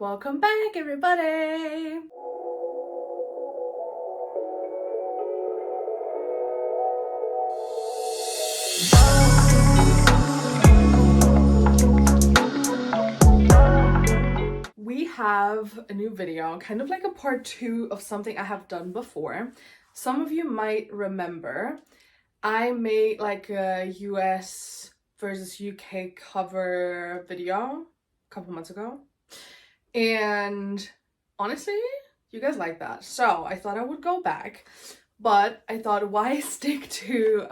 Welcome back, everybody! We have a new video, kind of like a part 2 of something I have done before. Some of you might remember I made like a US versus UK cover video a couple months ago. And honestly, you guys like that. So I thought I would go back, but I thought why stick to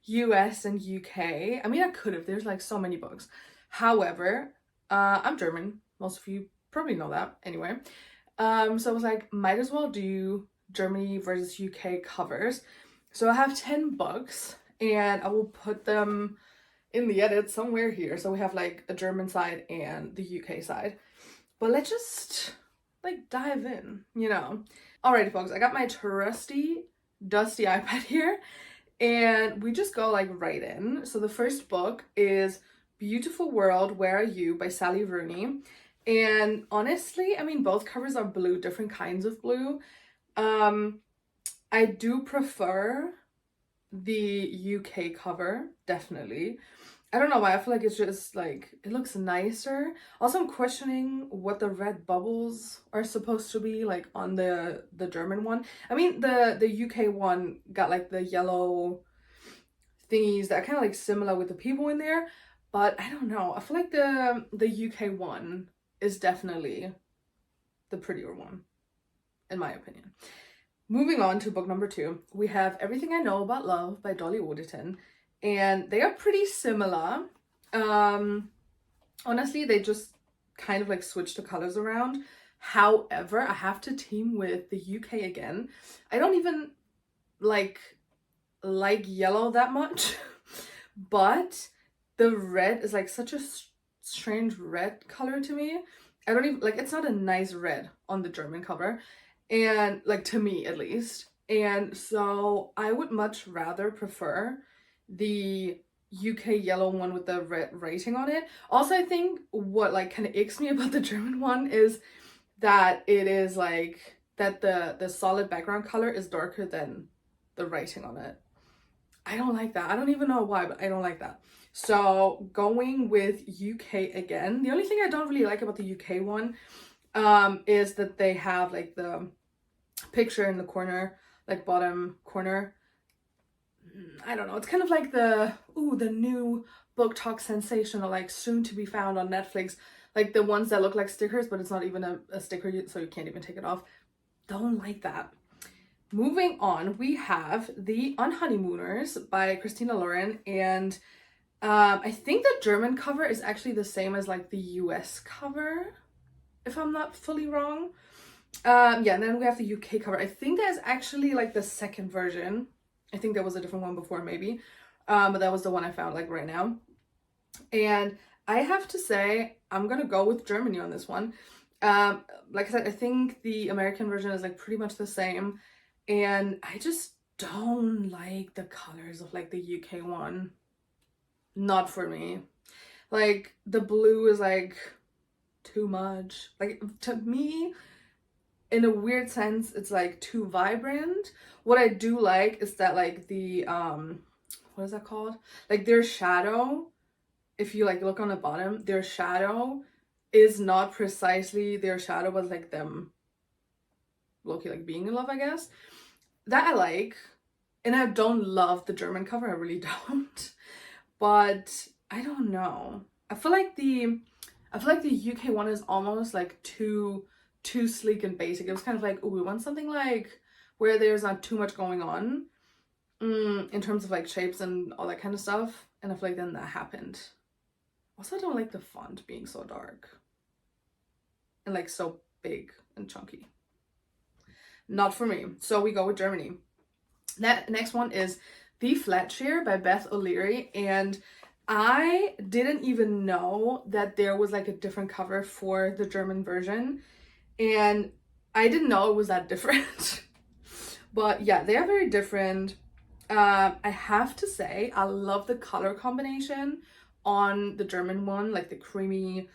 US and UK? I mean, I could have. There's like so many books. However, I'm German. Most of you probably know that anyway. So I was like, might as well do Germany versus UK covers. So I have 10 books and I will put them in the edit somewhere here. So we have like a German side and the UK side. But let's just like dive in, you know. Alrighty, folks, I got my trusty, dusty iPad here, and we just go like right in. So the first book is Beautiful World, Where Are You by Sally Rooney. And honestly, I mean, both covers are blue, different kinds of blue. I do prefer the UK cover, definitely. I don't know why, I feel like it's just like, it looks nicer. Also, I'm questioning what the red bubbles are supposed to be like on the German one. I mean, the UK one got like the yellow thingies that are kind of like similar with the people in there, but I don't know. I feel like the UK one is definitely the prettier one, in my opinion. Moving on to book number 2, we have Everything I Know About Love by Dolly Alderton. And they are pretty similar. Honestly, they just kind of like switch the colors around. However, I have to team with the UK again. I don't even like yellow that much, but the red is like such a strange red color to me. I don't even like, it's not a nice red on the German cover, and like to me at least. And so I would much rather prefer the UK yellow one with the red writing on it. Also, I think what like kind of icks me about the German one is that it is like that the solid background color is darker than the writing on it. I don't like that. I don't even know why, but I don't like that. So going with UK again. The only thing I don't really like about the UK one is that they have like the picture in the corner, like bottom corner. I don't know, it's kind of like the new BookTok sensation, or like soon to be found on Netflix, like the ones that look like stickers but it's not even a sticker, so you can't even take it off. Don't like that. Moving on, we have The Unhoneymooners by Christina Lauren, and I think the German cover is actually the same as like the US cover, if I'm not fully wrong. Yeah, and then we have the UK cover. I think there's actually like the second version. I think there was a different one before, maybe. But that was the one I found like right now. And I have to say, I'm gonna go with Germany on this one. Like I said, I think the American version is like pretty much the same. And I just don't like the colors of like the UK one. Not for me. Like the blue is like too much. Like to me, in a weird sense, it's like too vibrant. What I do like is that like the what is that called, like their shadow, if you like look on the bottom, their shadow is not precisely their shadow, but like them low-key like being in love, I guess. That I like. And I don't love the German cover, I really don't. But I don't know, I feel like the UK one is almost like too sleek and basic. It was kind of like, oh, we want something like where there's not too much going on in terms of like shapes and all that kind of stuff. And I feel like then that happened. Also, I don't like the font being so dark and like so big and chunky. Not for me. So we go with Germany. That next one is The Flat Share by Beth O'Leary, and I didn't even know that there was like a different cover for the German version, and I didn't know it was that different. But yeah, they are very different. I have to say, I love the color combination on the German one, like the creamy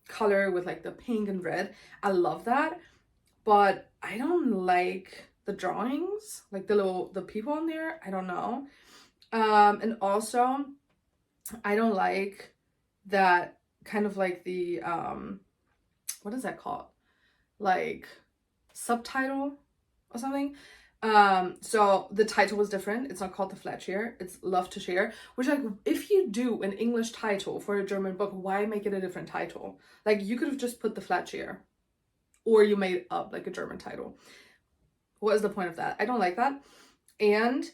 color with like the pink and red. I love that, but I don't like the drawings, like the people on there. I don't know. And also I don't like that kind of like the what is that called? Like subtitle or something. So the title was different. It's not called The Flat Share, it's Love to Share, which, like, if you do an English title for a German book, why make it a different title? Like, you could have just put The Flat Share, or you made up like a German title. What is the point of that? I don't like that. And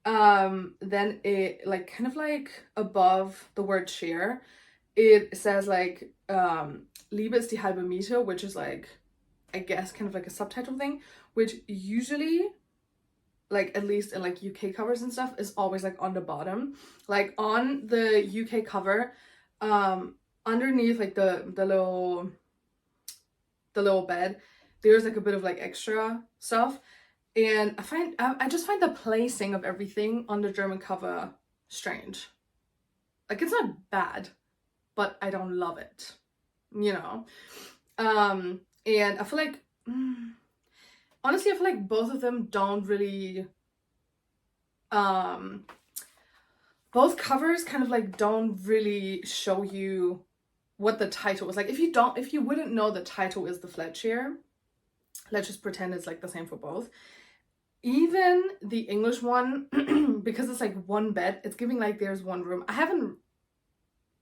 then it, like, kind of like above the word share, it says like Liebe ist die halbe Miete, which is like, I guess, kind of like a subtitle thing, which usually, like, at least in like UK covers and stuff, is always like on the bottom. Like on the UK cover, underneath like the little bed, there's like a bit of like extra stuff. And I just find the placing of everything on the German cover strange. Like, it's not bad, but I don't love it, you know. And I feel like honestly, I feel like both of them don't really both covers kind of like don't really show you what the title is. Like, if you wouldn't know the title is The Flat Share, let's just pretend it's like the same for both. Even the English one, because it's like one bed, it's giving like there's one room. I haven't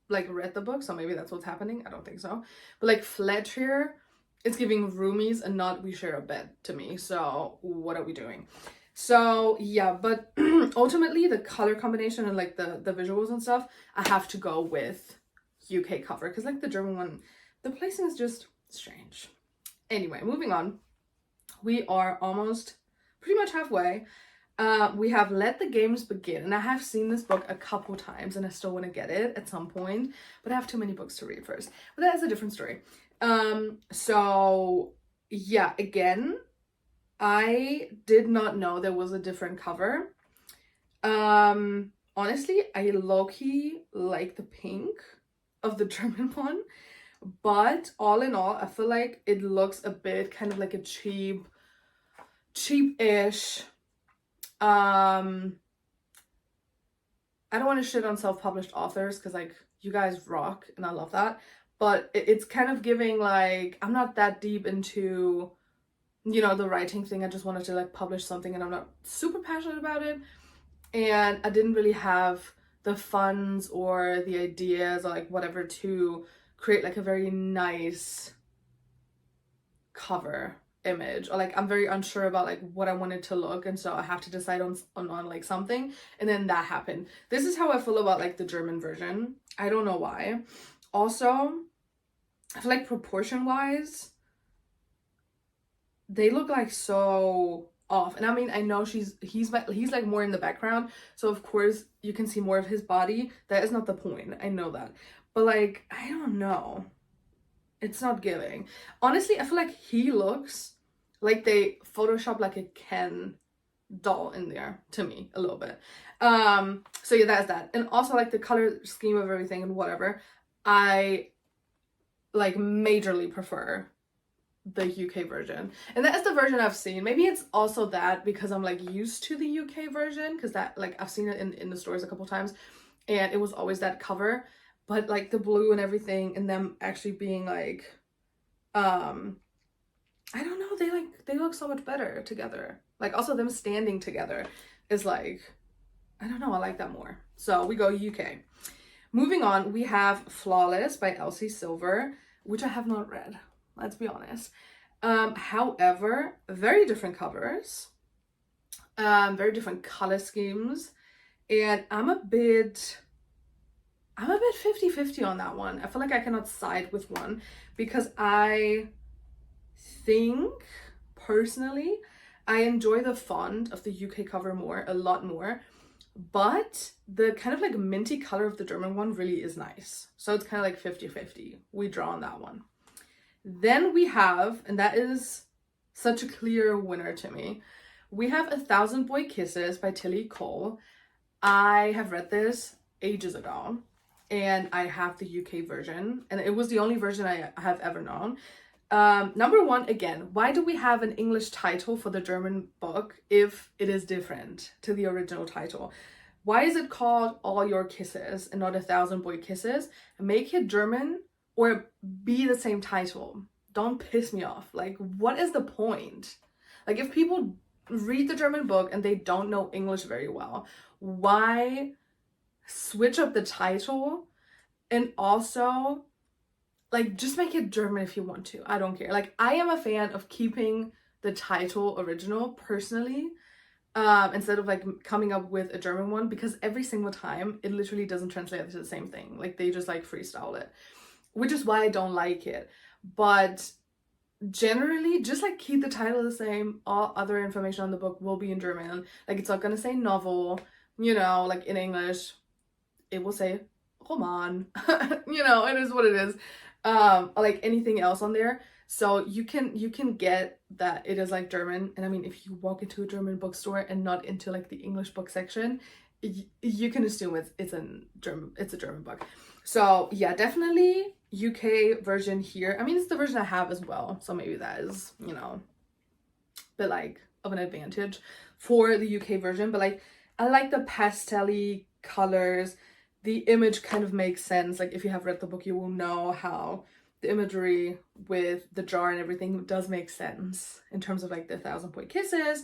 like read the book, so maybe that's what's happening. I don't think so. But like Flat Share, it's giving roomies and not we share a bed to me. So what are we doing? So yeah, but ultimately the color combination and like the visuals and stuff, I have to go with UK cover, because like the German one, the placing is just strange. Anyway, moving on. We are almost pretty much halfway. We have Let the Games Begin, and I have seen this book a couple times and I still want to get it at some point, but I have too many books to read first. But that is a different story. So yeah, again, I did not know there was a different cover. Honestly, I low-key like the pink of the German one, but all in all, I feel like it looks a bit kind of like a cheap-ish. I don't want to shit on self-published authors, because like, you guys rock and I love that, but it's kind of giving like, I'm not that deep into, you know, the writing thing. I just wanted to like publish something and I'm not super passionate about it, and I didn't really have the funds or the ideas or like whatever to create like a very nice cover image, or like I'm very unsure about like what I wanted to look, and so I have to decide on like something, and then that happened. This is how I feel about like the German version. I don't know why. Also, I feel like proportion wise they look like so off, and I mean, I know he's like more in the background, so of course you can see more of his body. That is not the point, I know that, but like, I don't know, it's not giving. Honestly, I feel like he looks like they photoshopped like a Ken doll in there to me a little bit. So yeah, that's that. And also like the color scheme of everything and whatever, I like majorly prefer the UK version, and that is the version I've seen. Maybe it's also that because I'm like used to the UK version, because that, like, I've seen it in the stores a couple times and it was always that cover. But like the blue and everything, and them actually being like I don't know, they look so much better together. Like, also them standing together is like, I don't know, I like that more. So we go UK. Moving on, we have Flawless by Elsie Silver, which I have not read, let's be honest. However, very different covers, very different color schemes, and I'm a bit 50-50 on that one. I feel like I cannot side with one, because I think personally I enjoy the font of the UK cover a lot more, but the kind of like minty color of the German one really is nice. So it's kind of like 50-50. We draw on that one. Then we have, and that is such a clear winner to me, we have A Thousand Boy Kisses by Tilly Cole. I have read this ages ago, and I have the UK version, and it was the only version I have ever known. Number one, again, why do we have an English title for the German book if it is different to the original title? Why is it called All Your Kisses and not 1,000 Boy Kisses? Make it German or be the same title. Don't piss me off. Like, what is the point? Like, if people read the German book and they don't know English very well, why switch up the title? And also, like, just make it German if you want to. I don't care. Like, I am a fan of keeping the title original personally, instead of like coming up with a German one, because every single time it literally doesn't translate to the same thing. Like, they just like freestyle it, which is why I don't like it. But generally, just like keep the title the same. All other information on the book will be in German. Like, it's not gonna say novel, you know, like in English it will say Roman. You know, it is what it is. Like anything else on there. So you can get that it is like German. And I mean, if you walk into a German bookstore and not into like the English book section, you can assume it's a German book. So yeah, definitely UK version here. I mean, it's the version I have as well, so maybe that is, you know, a bit like of an advantage for the UK version. But like, I like the pastel-y colors. The image kind of makes sense. Like, if you have read the book, you will know how the imagery with the jar and everything does make sense in terms of like the 1,000 Boy Kisses.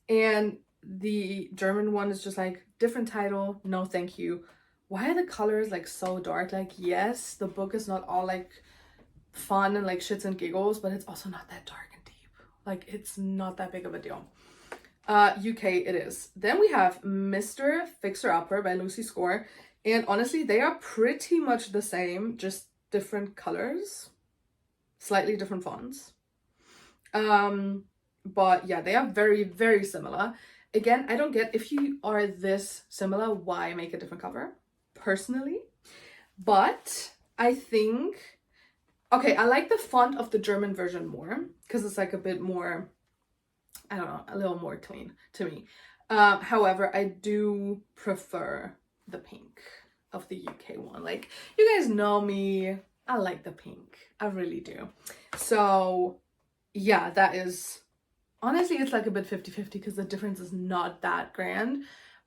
And the German one is just like different title, no thank you. Why are the colors like so dark? Like, yes, the book is not all like fun and like shits and giggles, but it's also not that dark and deep. Like, it's not that big of a deal. UK it is. Then we have Mr. Fixer-Upper by Lucy Score. And honestly, they are pretty much the same, just different colors, slightly different fonts. But yeah, they are very, very similar. Again, I don't get, if you are this similar, why make a different cover, personally. But I think, okay, I like the font of the German version more, because it's like a bit more, I don't know, a little more clean to me. However, I do prefer the pink of the UK one. Like, you guys know me, I like the pink, I really do. So yeah, that is, honestly, it's like a bit 50-50 because the difference is not that grand.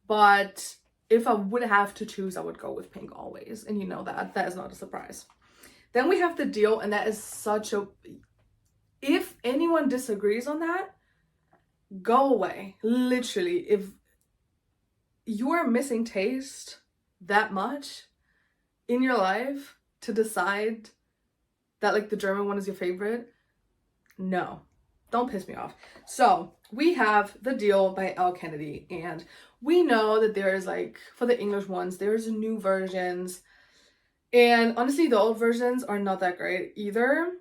But if I would have to choose, I would go with pink always, and you know that is not a surprise. Then we have the deal, and that is such a, if anyone disagrees on that, go away. Literally, if you are missing taste that much in your life to decide that like the German one is your favorite, no, don't piss me off. So we have The Deal by Elle Kennedy, and we know that there is like, for the English ones, there's new versions, and honestly the old versions are not that great either,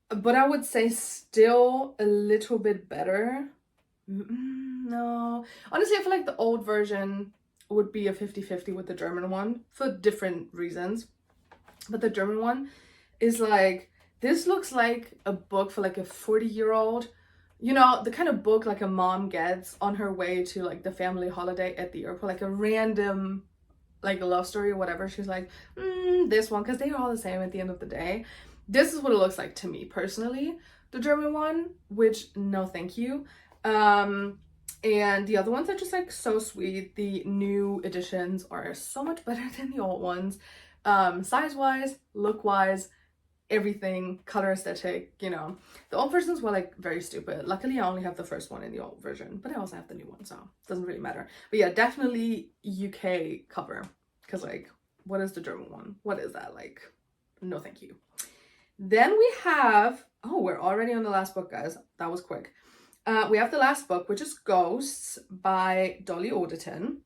but I would say still a little bit better. No, honestly, I feel like the old version would be a 50-50 with the German one for different reasons. But the German one is like, this looks like a book for like a 40-year-old, you know, the kind of book like a mom gets on her way to like the family holiday at the airport, like a random like a love story or whatever. She's like, this one, because they are all the same at the end of the day. This is what it looks like to me personally, the German one, which no thank you. And the other ones are just like so sweet. The new editions are so much better than the old ones, size wise, look wise, everything, color aesthetic, you know. The old versions were like very stupid. Luckily I only have the first one in the old version, but I also have the new one, so it doesn't really matter. But yeah, definitely UK cover, because like, what is the German one? What is that? Like, no thank you. Then we have, oh, we're already on the last book, guys. That was quick. We have the last book, which is Ghosts by Dolly Alderton.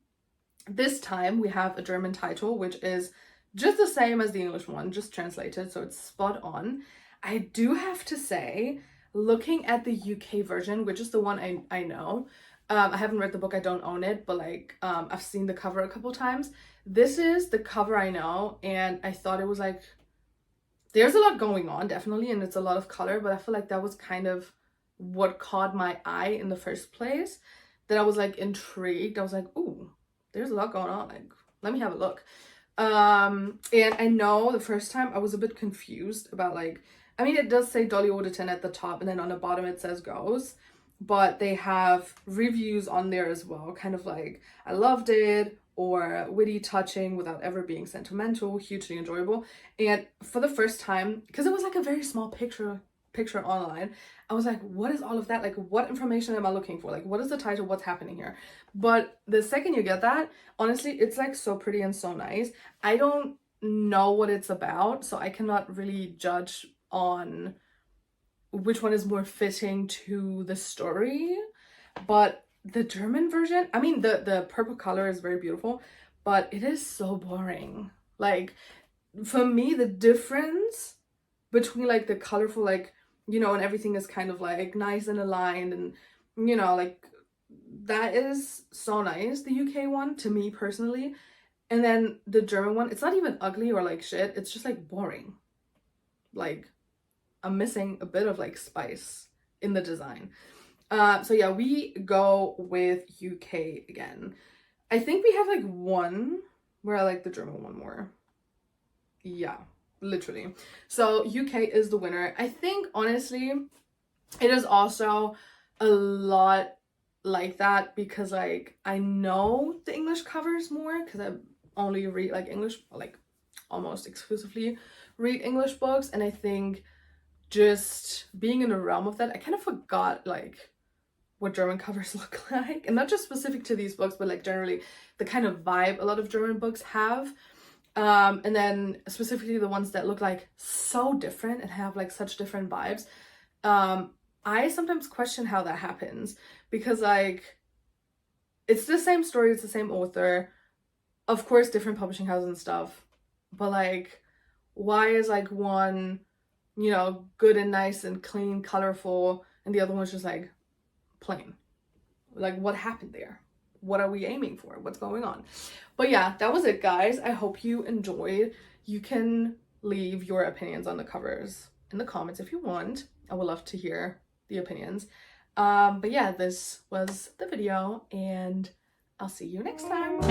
This time we have a German title, which is just the same as the English one, just translated, so it's spot on. I do have to say, looking at the UK version, which is the one I know, I haven't read the book, I don't own it, but like, I've seen the cover a couple times. This is the cover I know, and I thought it was like, there's a lot going on, definitely, and it's a lot of color, but I feel like that was kind of what caught my eye in the first place, that I was like intrigued. I was like, ooh, there's a lot going on, like, let me have a look. And I know the first time I was a bit confused about like, I mean, it does say Dolly Alderton at the top, and then on the bottom it says Goes, but they have reviews on there as well, kind of like, I loved it, or witty, touching, without ever being sentimental, hugely enjoyable. And for the first time, because it was like a very small picture online, I was like, what is all of that? Like, what information am I looking for? Like, what is the title? What's happening here? But the second you get that, honestly, it's like so pretty and so nice. I don't know what it's about, so I cannot really judge on which one is more fitting to the story. But the German version, I mean, the purple color is very beautiful, but it is so boring. Like, for me, the difference between like the colorful, like, you know, and everything is kind of like nice and aligned, and you know, like, that is so nice, the UK one, to me personally. And then the German one, it's not even ugly or like shit, it's just like boring. Like, I'm missing a bit of like spice in the design. So yeah, we go with UK again. I think we have like one where I like the German one more. Yeah, literally. So UK is the winner. I think honestly, it is also a lot like that because like I know the English covers more because I only read like English, like almost exclusively read English books, and I think just being in the realm of that, I kind of forgot like what German covers look like, and not just specific to these books, but like generally the kind of vibe a lot of German books have. And then specifically the ones that look like so different and have like such different vibes. I sometimes question how that happens because like it's the same story, it's the same author, of course different publishing houses and stuff, but like why is like one, you know, good and nice and clean, colorful, and the other one's just like plain? Like, what happened there? What are we aiming for? What's going on? But yeah, that was it, guys. I hope you enjoyed. You can leave your opinions on the covers in the comments if you want. I would love to hear the opinions. But yeah, this was the video, and I'll see you next time.